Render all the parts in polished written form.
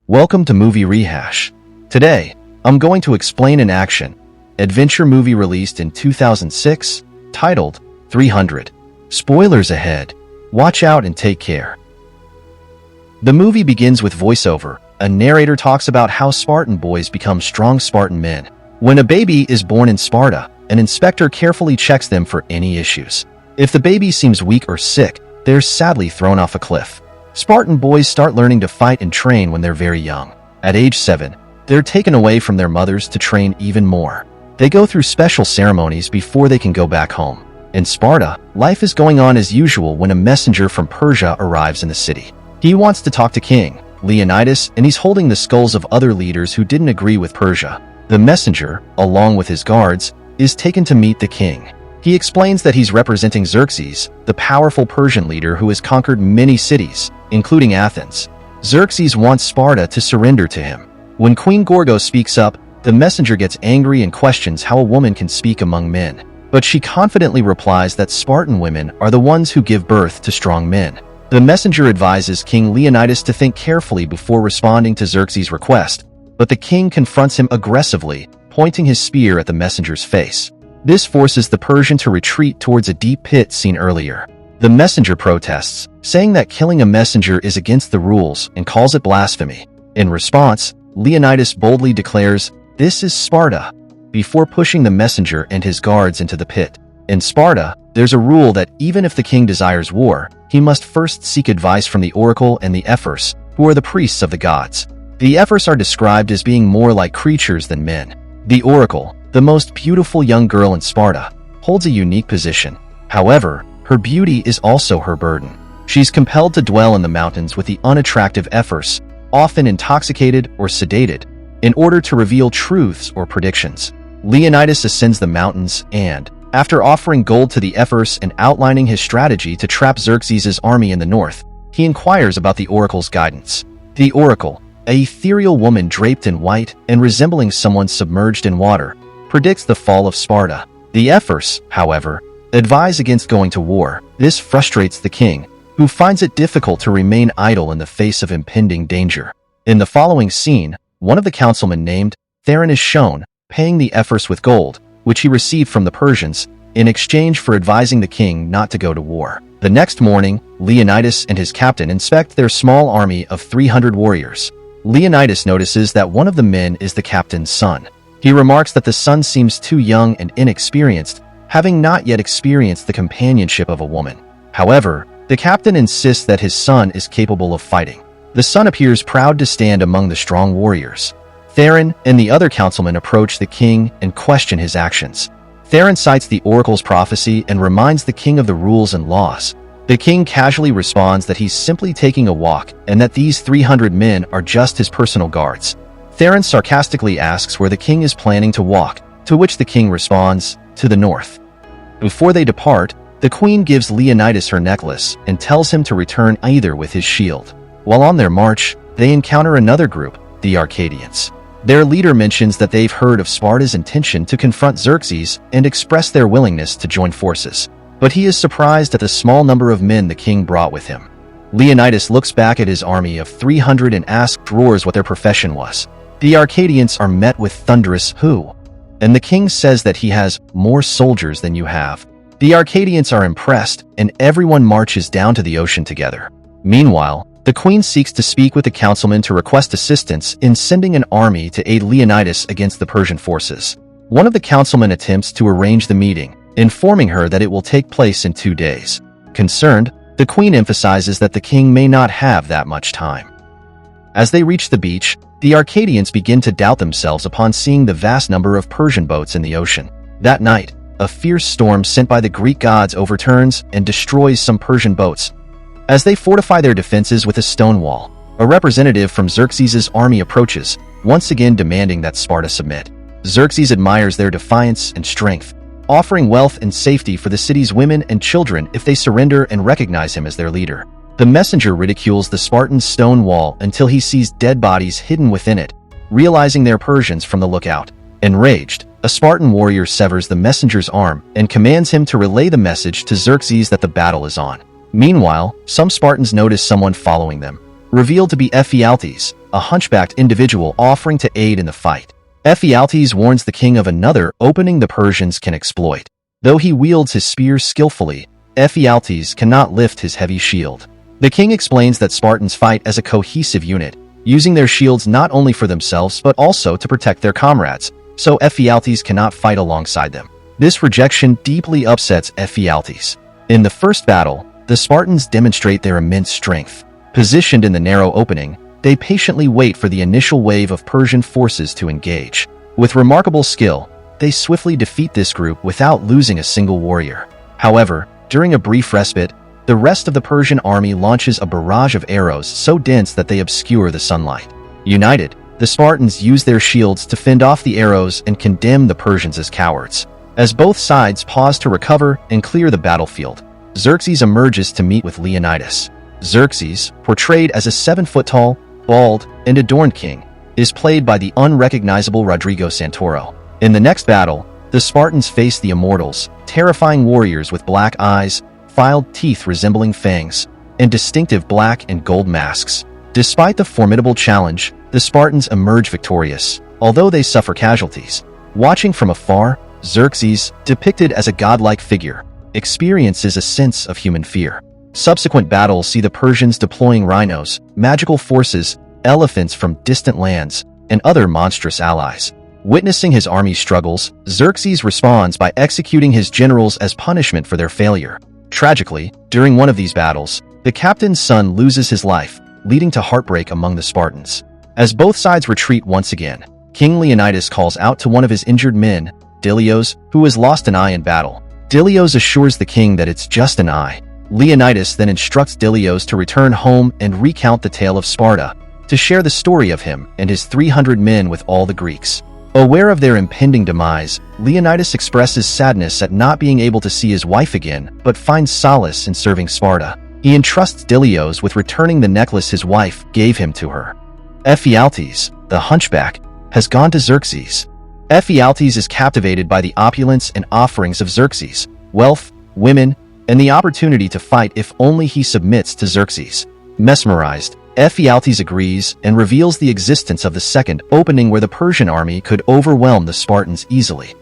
Welcome to Movie Rehash. Today, I'm going to explain an action-adventure movie released in 2006, titled 300. Spoilers ahead. Watch out and take care. The movie begins with voiceover. A narrator talks about how Spartan boys become strong Spartan men. When a baby is born in Sparta, an inspector carefully checks them for any issues. If the baby seems weak or sick, they're sadly thrown off a cliff. Spartan boys start learning to fight and train when they're very young. At age 7, they're taken away from their mothers to train even more. They go through special ceremonies before they can go back home. In Sparta, life is going on as usual when a messenger from Persia arrives in the city. He wants to talk to King Leonidas, and he's holding the skulls of other leaders who didn't agree with Persia. The messenger, along with his guards, is taken to meet the king. He explains that he's representing Xerxes, the powerful Persian leader who has conquered many cities, including Athens. Xerxes wants Sparta to surrender to him. When Queen Gorgo speaks up, the messenger gets angry and questions how a woman can speak among men. But she confidently replies that Spartan women are the ones who give birth to strong men. The messenger advises King Leonidas to think carefully before responding to Xerxes' request, but the king confronts him aggressively, pointing his spear at the messenger's face. This forces the Persian to retreat towards a deep pit seen earlier. The messenger protests, saying that killing a messenger is against the rules and calls it blasphemy. In response, Leonidas boldly declares, "This is Sparta," before pushing the messenger and his guards into the pit. In Sparta, there's a rule that even if the king desires war, he must first seek advice from the oracle and the ephors, who are the priests of the gods. The ephors are described as being more like creatures than men. The oracle, the most beautiful young girl in Sparta, holds a unique position. However, her beauty is also her burden. She's compelled to dwell in the mountains with the unattractive ephors, often intoxicated or sedated, in order to reveal truths or predictions. Leonidas ascends the mountains and, after offering gold to the ephors and outlining his strategy to trap Xerxes' army in the north, he inquires about the oracle's guidance. The oracle, an ethereal woman draped in white and resembling someone submerged in water, predicts the fall of Sparta. The ephors, however, advise against going to war. This frustrates the king, who finds it difficult to remain idle in the face of impending danger. In the following scene, one of the councilmen named Theron is shown, paying the ephors with gold, which he received from the Persians, in exchange for advising the king not to go to war. The next morning, Leonidas and his captain inspect their small army of 300 warriors. Leonidas notices that one of the men is the captain's son. He remarks that the son seems too young and inexperienced, having not yet experienced the companionship of a woman. However, the captain insists that his son is capable of fighting. The son appears proud to stand among the strong warriors. Theron and the other councilmen approach the king and question his actions. Theron cites the oracle's prophecy and reminds the king of the rules and laws. The king casually responds that he's simply taking a walk and that these 300 men are just his personal guards. Theron sarcastically asks where the king is planning to walk, to which the king responds, "To the north." Before they depart, the queen gives Leonidas her necklace and tells him to return either with his shield. While on their march, they encounter another group, the Arcadians. Their leader mentions that they've heard of Sparta's intention to confront Xerxes and express their willingness to join forces. But he is surprised at the small number of men the king brought with him. Leonidas looks back at his army of 300 and asks drawers what their profession was. The Arcadians are met with thunderous "Who?" and the king says that he has more soldiers than you have. The Arcadians are impressed, and everyone marches down to the ocean together. Meanwhile, the queen seeks to speak with the councilmen to request assistance in sending an army to aid Leonidas against the Persian forces. One of the councilmen attempts to arrange the meeting, informing her that it will take place in 2 days. Concerned, the queen emphasizes that the king may not have that much time. As they reach the beach, the Arcadians begin to doubt themselves upon seeing the vast number of Persian boats in the ocean. That night, a fierce storm sent by the Greek gods overturns and destroys some Persian boats. As they fortify their defenses with a stone wall, a representative from Xerxes' army approaches, once again demanding that Sparta submit. Xerxes admires their defiance and strength, offering wealth and safety for the city's women and children if they surrender and recognize him as their leader. The messenger ridicules the Spartans' stone wall until he sees dead bodies hidden within it, realizing they're Persians from the lookout. Enraged, a Spartan warrior severs the messenger's arm and commands him to relay the message to Xerxes that the battle is on. Meanwhile, some Spartans notice someone following them. revealed to be Ephialtes, a hunchbacked individual offering to aid in the fight. Ephialtes warns the king of another opening the Persians can exploit. Though he wields his spear skillfully, Ephialtes cannot lift his heavy shield. The king explains that Spartans fight as a cohesive unit, using their shields not only for themselves but also to protect their comrades, so Ephialtes cannot fight alongside them. This rejection deeply upsets Ephialtes. In the first battle, the Spartans demonstrate their immense strength. Positioned in the narrow opening, they patiently wait for the initial wave of Persian forces to engage. With remarkable skill, they swiftly defeat this group without losing a single warrior. However, during a brief respite, the rest of the Persian army launches a barrage of arrows so dense that they obscure the sunlight. United, the Spartans use their shields to fend off the arrows and condemn the Persians as cowards. As both sides pause to recover and clear the battlefield, Xerxes emerges to meet with Leonidas. Xerxes, portrayed as a 7-foot-tall, bald, and adorned king, is played by the unrecognizable Rodrigo Santoro. In the next battle, the Spartans face the Immortals, terrifying warriors with black eyes, filed teeth resembling fangs, and distinctive black and gold masks. Despite the formidable challenge, the Spartans emerge victorious, although they suffer casualties. Watching from afar, Xerxes, depicted as a godlike figure, experiences a sense of human fear. Subsequent battles see the Persians deploying rhinos, magical forces, elephants from distant lands, and other monstrous allies. Witnessing his army's struggles, Xerxes responds by executing his generals as punishment for their failure. Tragically, during one of these battles, the captain's son loses his life, leading to heartbreak among the Spartans. As both sides retreat once again, King Leonidas calls out to one of his injured men, Dilios, who has lost an eye in battle. Dilios assures the king that it's just an eye. Leonidas then instructs Dilios to return home and recount the tale of Sparta, to share the story of him and his 300 men with all the Greeks. Aware of their impending demise, Leonidas expresses sadness at not being able to see his wife again, but finds solace in serving Sparta. He entrusts Dilios with returning the necklace his wife gave him to her. Ephialtes, the hunchback, has gone to Xerxes. Ephialtes is captivated by the opulence and offerings of Xerxes, wealth, women, and the opportunity to fight if only he submits to Xerxes. Mesmerized, Ephialtes agrees and reveals the existence of the second opening where the Persian army could overwhelm the Spartans easily.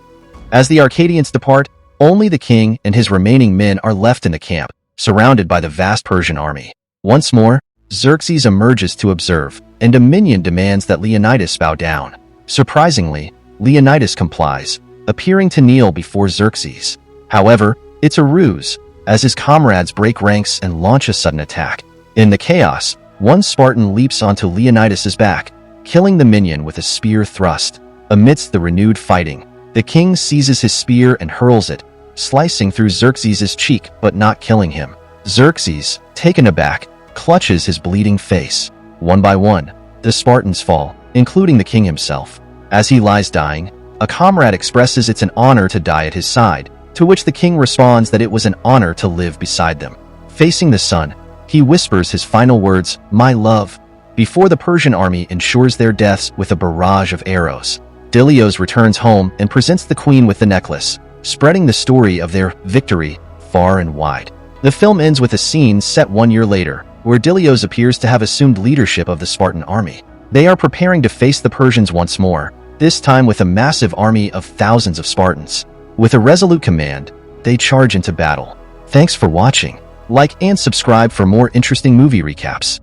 As the Arcadians depart, only the king and his remaining men are left in the camp, surrounded by the vast Persian army. Once more, Xerxes emerges to observe, and a minion demands that Leonidas bow down. Surprisingly, Leonidas complies, appearing to kneel before Xerxes. However, it's a ruse, as his comrades break ranks and launch a sudden attack. In the chaos, one Spartan leaps onto Leonidas's back, killing the minion with a spear thrust. Amidst the renewed fighting, the king seizes his spear and hurls it, slicing through Xerxes' cheek but not killing him. Xerxes, taken aback, clutches his bleeding face. One by one, the Spartans fall, including the king himself. As he lies dying, a comrade expresses it's an honor to die at his side, to which the king responds that it was an honor to live beside them. Facing the sun, he whispers his final words, "My love," before the Persian army ensures their deaths with a barrage of arrows. Dilios returns home and presents the queen with the necklace, spreading the story of their victory far and wide. The film ends with a scene set 1 year later, where Dilios appears to have assumed leadership of the Spartan army. They are preparing to face the Persians once more, this time with a massive army of thousands of Spartans. With a resolute command, they charge into battle. Thanks for watching. Like and subscribe for more interesting movie recaps.